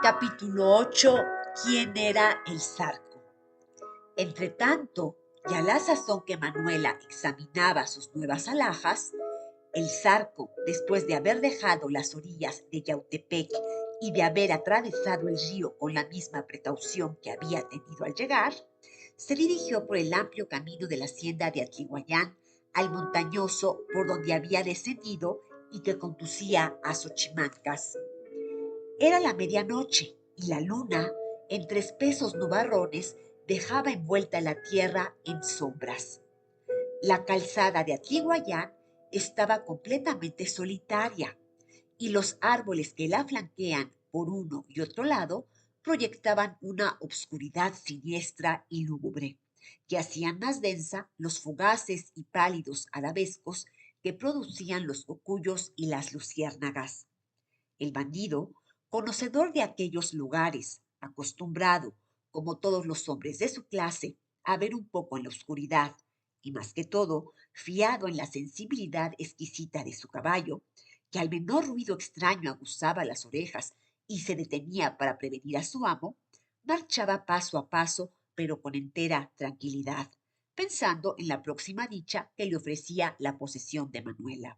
Capítulo 8. ¿Quién era el Zarco? Entretanto, y a la sazón que Manuela examinaba sus nuevas alhajas, el Zarco, después de haber dejado las orillas de Yautepec y de haber atravesado el río con la misma precaución que había tenido al llegar, se dirigió por el amplio camino de la hacienda de Atlihuayán al montañoso por donde había descendido y que conducía a Xochimancas. Era la medianoche y la luna, entre espesos nubarrones, dejaba envuelta la tierra en sombras. La calzada de Atlihuayán estaba completamente solitaria y los árboles que la flanquean por uno y otro lado proyectaban una obscuridad siniestra y lúgubre, que hacían más densa los fugaces y pálidos arabescos que producían los cocuyos y las luciérnagas. El bandido, conocedor de aquellos lugares, acostumbrado, como todos los hombres de su clase, a ver un poco en la oscuridad, y más que todo, fiado en la sensibilidad exquisita de su caballo, que al menor ruido extraño aguzaba las orejas y se detenía para prevenir a su amo, marchaba paso a paso, pero con entera tranquilidad, pensando en la próxima dicha que le ofrecía la posesión de Manuela.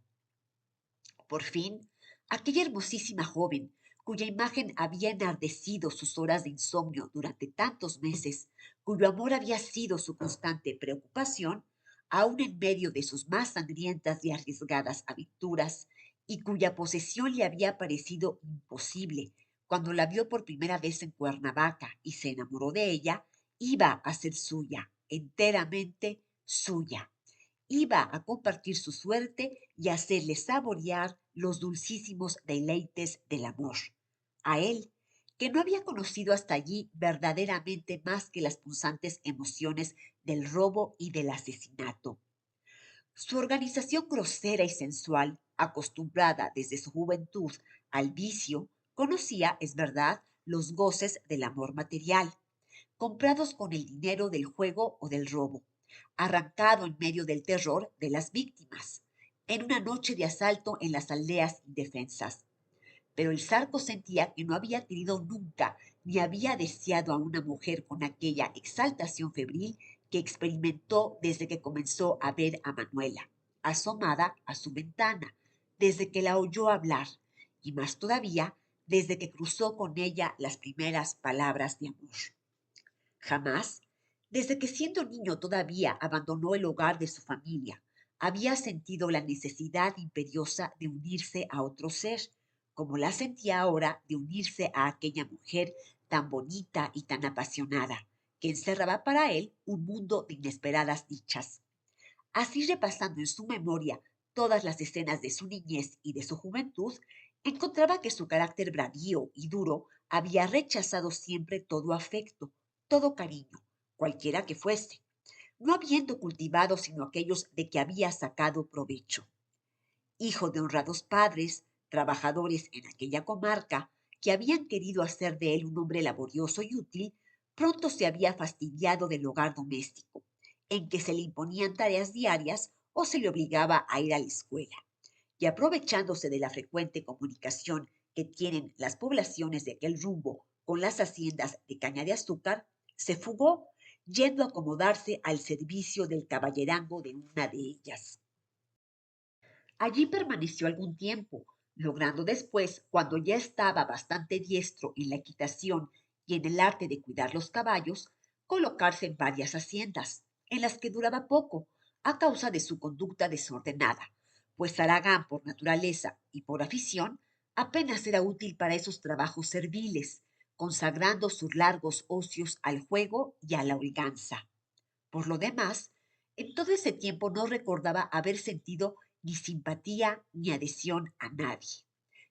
Por fin, aquella hermosísima joven, cuya imagen había enardecido sus horas de insomnio durante tantos meses, cuyo amor había sido su constante preocupación, aun en medio de sus más sangrientas y arriesgadas aventuras, y cuya posesión le había parecido imposible cuando la vio por primera vez en Cuernavaca y se enamoró de ella, iba a ser suya, enteramente suya. Iba a compartir su suerte y hacerle saborear los dulcísimos deleites del amor. A él, que no había conocido hasta allí verdaderamente más que las punzantes emociones del robo y del asesinato. Su organización grosera y sensual, acostumbrada desde su juventud al vicio, conocía, es verdad, los goces del amor material, comprados con el dinero del juego o del robo, arrancado en medio del terror de las víctimas, en una noche de asalto en las aldeas indefensas. Pero el zarco sentía que no había querido nunca ni había deseado a una mujer con aquella exaltación febril que experimentó desde que comenzó a ver a Manuela, asomada a su ventana, desde que la oyó hablar, y más todavía desde que cruzó con ella las primeras palabras de amor. Jamás, desde que siendo niño todavía abandonó el hogar de su familia, había sentido la necesidad imperiosa de unirse a otro ser, como la sentía ahora de unirse a aquella mujer tan bonita y tan apasionada, que encerraba para él un mundo de inesperadas dichas. Así repasando en su memoria todas las escenas de su niñez y de su juventud, encontraba que su carácter bravío y duro había rechazado siempre todo afecto, todo cariño, cualquiera que fuese, no habiendo cultivado sino aquellos de que había sacado provecho. Hijo de honrados padres, trabajadores en aquella comarca, que habían querido hacer de él un hombre laborioso y útil, pronto se había fastidiado del hogar doméstico, en que se le imponían tareas diarias o se le obligaba a ir a la escuela, y aprovechándose de la frecuente comunicación que tienen las poblaciones de aquel rumbo con las haciendas de caña de azúcar, se fugó, yendo a acomodarse al servicio del caballerango de una de ellas. Allí permaneció algún tiempo, logrando después, cuando ya estaba bastante diestro en la equitación y en el arte de cuidar los caballos, colocarse en varias haciendas, en las que duraba poco, a causa de su conducta desordenada, pues Aragán por naturaleza y por afición apenas era útil para esos trabajos serviles, consagrando sus largos ocios al juego y a la holganza. Por lo demás, en todo ese tiempo no recordaba haber sentido ni simpatía ni adhesión a nadie,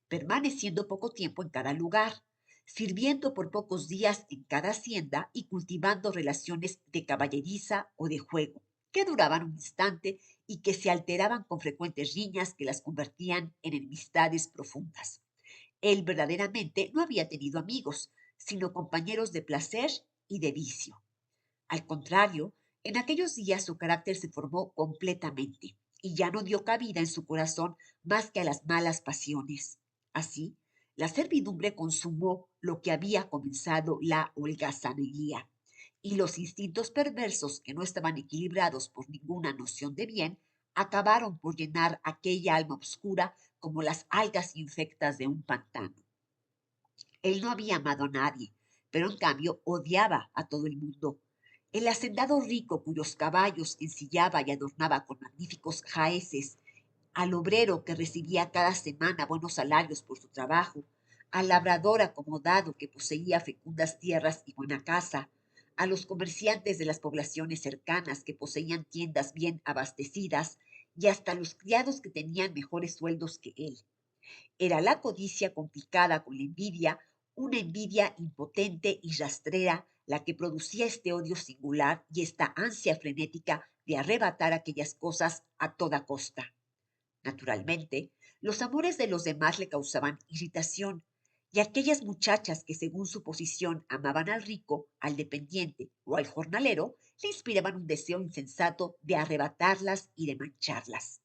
permaneciendo poco tiempo en cada lugar, sirviendo por pocos días en cada hacienda y cultivando relaciones de caballeriza o de juego, que duraban un instante y que se alteraban con frecuentes riñas que las convertían en enemistades profundas. Él verdaderamente no había tenido amigos, sino compañeros de placer y de vicio. Al contrario, en aquellos días su carácter se formó completamente y ya no dio cabida en su corazón más que a las malas pasiones. Así, La servidumbre consumó lo que había comenzado la holgazanería, y los instintos perversos que no estaban equilibrados por ninguna noción de bien acabaron por llenar aquella alma oscura como las algas infectas de un pantano. Él no había amado a nadie, pero en cambio odiaba a todo el mundo. El hacendado rico cuyos caballos ensillaba y adornaba con magníficos jaeces, al obrero que recibía cada semana buenos salarios por su trabajo, al labrador acomodado que poseía fecundas tierras y buena casa, a los comerciantes de las poblaciones cercanas que poseían tiendas bien abastecidas y hasta a los criados que tenían mejores sueldos que él. Era la codicia complicada con la envidia, una envidia impotente y rastrera la que producía este odio singular y esta ansia frenética de arrebatar aquellas cosas a toda costa. Naturalmente, los amores de los demás le causaban irritación, y aquellas muchachas que según su posición amaban al rico, al dependiente o al jornalero, le inspiraban un deseo insensato de arrebatarlas y de mancharlas.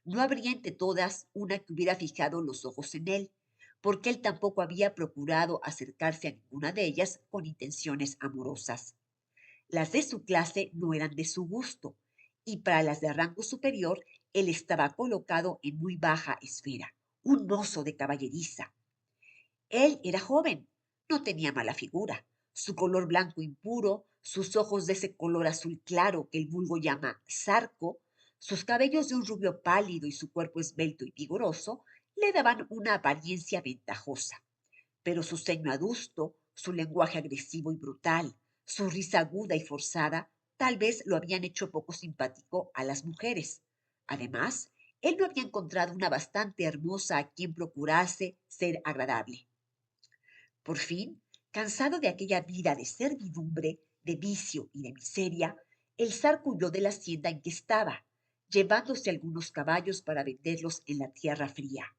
No habría entre todas una que hubiera fijado los ojos en él, porque él tampoco había procurado acercarse a ninguna de ellas con intenciones amorosas. Las de su clase no eran de su gusto, y para las de rango superior él estaba colocado en muy baja esfera, un mozo de caballeriza. Él era joven, no tenía mala figura, su color blanco impuro, sus ojos de ese color azul claro que el vulgo llama zarco, sus cabellos de un rubio pálido y su cuerpo esbelto y vigoroso le daban una apariencia ventajosa, pero su ceño adusto, su lenguaje agresivo y brutal, su risa aguda y forzada, tal vez lo habían hecho poco simpático a las mujeres. Además, él no había encontrado una bastante hermosa a quien procurase ser agradable. Por fin, cansado de aquella vida de servidumbre, de vicio y de miseria, el zar huyó de la hacienda en que estaba, llevándose algunos caballos para venderlos en la tierra fría.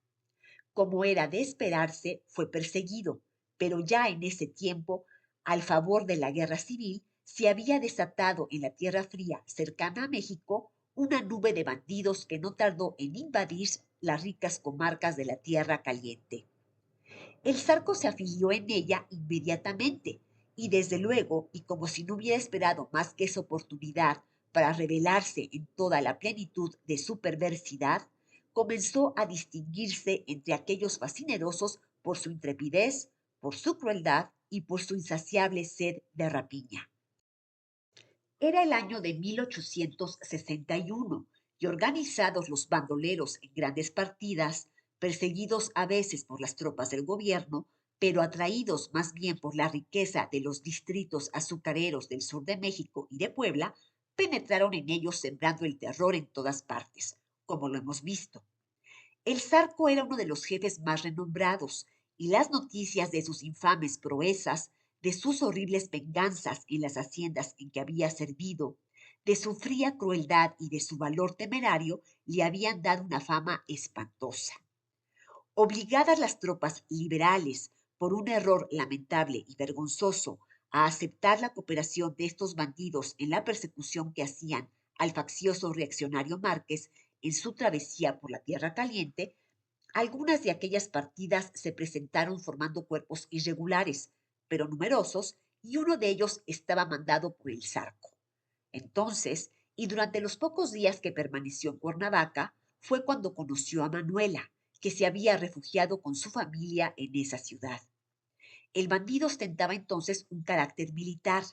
Como era de esperarse, fue perseguido, pero ya en ese tiempo, al favor de la guerra civil, se había desatado en la Tierra Fría, cercana a México, una nube de bandidos que no tardó en invadir las ricas comarcas de la Tierra Caliente. El Zarco se afilió en ella inmediatamente, y desde luego, y como si no hubiera esperado más que esa oportunidad para revelarse en toda la plenitud de su perversidad, comenzó a distinguirse entre aquellos fascinerosos por su intrepidez, por su crueldad y por su insaciable sed de rapiña. Era el año de 1861 y organizados los bandoleros en grandes partidas, perseguidos a veces por las tropas del gobierno, pero atraídos más bien por la riqueza de los distritos azucareros del sur de México y de Puebla, penetraron en ellos sembrando el terror en todas partes, como lo hemos visto. El Zarco era uno de los jefes más renombrados, y las noticias de sus infames proezas, de sus horribles venganzas en las haciendas en que había servido, de su fría crueldad y de su valor temerario, le habían dado una fama espantosa. Obligadas las tropas liberales, por un error lamentable y vergonzoso, a aceptar la cooperación de estos bandidos en la persecución que hacían al faccioso reaccionario Márquez en su travesía por la Tierra Caliente, algunas de aquellas partidas se presentaron formando cuerpos irregulares, pero numerosos, y uno de ellos estaba mandado por el Zarco. Entonces, y durante los pocos días que permaneció en Cuernavaca, fue cuando conoció a Manuela, que se había refugiado con su familia en esa ciudad. El bandido ostentaba entonces un carácter militar,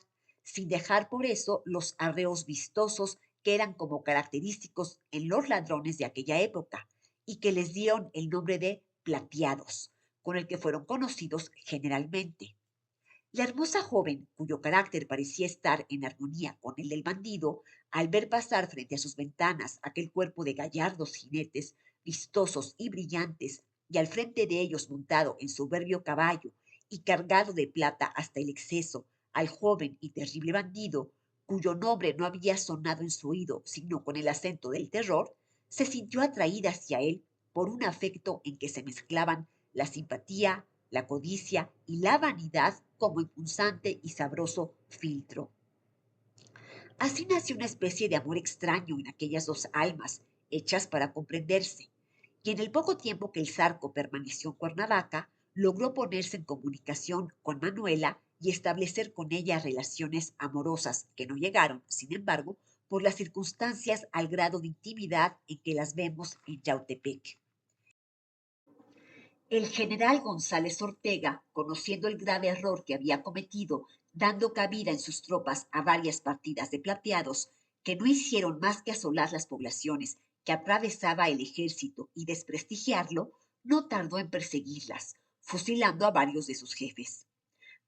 sin dejar por eso los arreos vistosos que eran como característicos en los ladrones de aquella época y que les dieron el nombre de plateados, con el que fueron conocidos generalmente. La hermosa joven, cuyo carácter parecía estar en armonía con el del bandido, al ver pasar frente a sus ventanas aquel cuerpo de gallardos jinetes, vistosos y brillantes, y al frente de ellos montado en soberbio caballo y cargado de plata hasta el exceso, al joven y terrible bandido, cuyo nombre no había sonado en su oído sino con el acento del terror, se sintió atraída hacia él por un afecto en que se mezclaban la simpatía, la codicia y la vanidad como impulsante y sabroso filtro. Así nació una especie de amor extraño en aquellas dos almas, hechas para comprenderse, y en el poco tiempo que el Zarco permaneció en Cuernavaca, logró ponerse en comunicación con Manuela y establecer con ella relaciones amorosas que no llegaron, sin embargo, por las circunstancias al grado de intimidad en que las vemos en Yautepec. El general González Ortega, conociendo el grave error que había cometido, dando cabida en sus tropas a varias partidas de plateados, que no hicieron más que asolar las poblaciones que atravesaba el ejército y desprestigiarlo, no tardó en perseguirlas, fusilando a varios de sus jefes.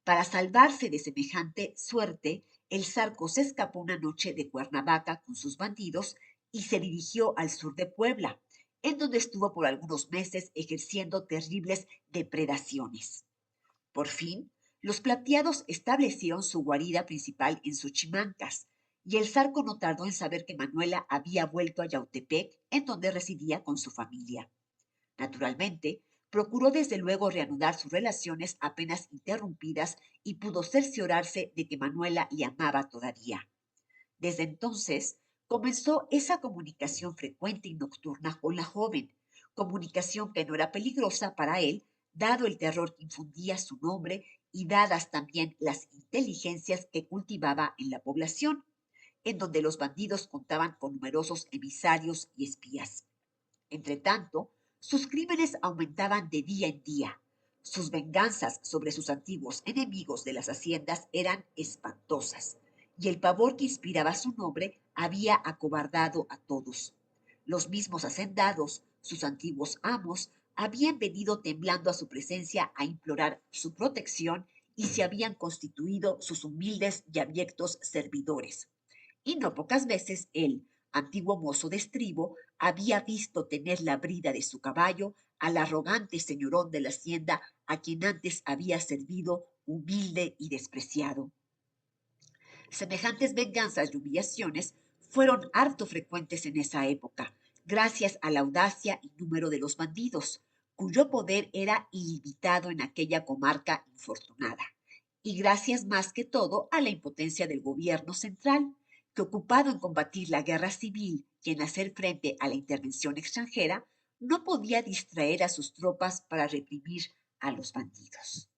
Para salvarse de semejante suerte, el Zarco se escapó una noche de Cuernavaca con sus bandidos y se dirigió al sur de Puebla, en donde estuvo por algunos meses ejerciendo terribles depredaciones. Por fin, los plateados establecieron su guarida principal en Xochimancas, y el Zarco no tardó en saber que Manuela había vuelto a Yautepec, en donde residía con su familia. Naturalmente, procuró desde luego reanudar sus relaciones apenas interrumpidas y pudo cerciorarse de que Manuela le amaba todavía. Desde entonces comenzó esa comunicación frecuente y nocturna con la joven, comunicación que no era peligrosa para él, dado el terror que infundía su nombre y dadas también las inteligencias que cultivaba en la población, en donde los bandidos contaban con numerosos emisarios y espías. Entretanto, sus crímenes aumentaban de día en día. Sus venganzas sobre sus antiguos enemigos de las haciendas eran espantosas, y el pavor que inspiraba su nombre había acobardado a todos. Los mismos hacendados, sus antiguos amos, habían venido temblando a su presencia a implorar su protección y se habían constituido sus humildes y abyectos servidores. Y no pocas veces él, antiguo mozo de estribo, había visto tener la brida de su caballo al arrogante señorón de la hacienda a quien antes había servido humilde y despreciado. Semejantes venganzas y humillaciones fueron harto frecuentes en esa época, gracias a la audacia y número de los bandidos, cuyo poder era ilimitado en aquella comarca infortunada, y gracias más que todo a la impotencia del gobierno central, que ocupado en combatir la guerra civil y en hacer frente a la intervención extranjera, no podía distraer a sus tropas para reprimir a los bandidos.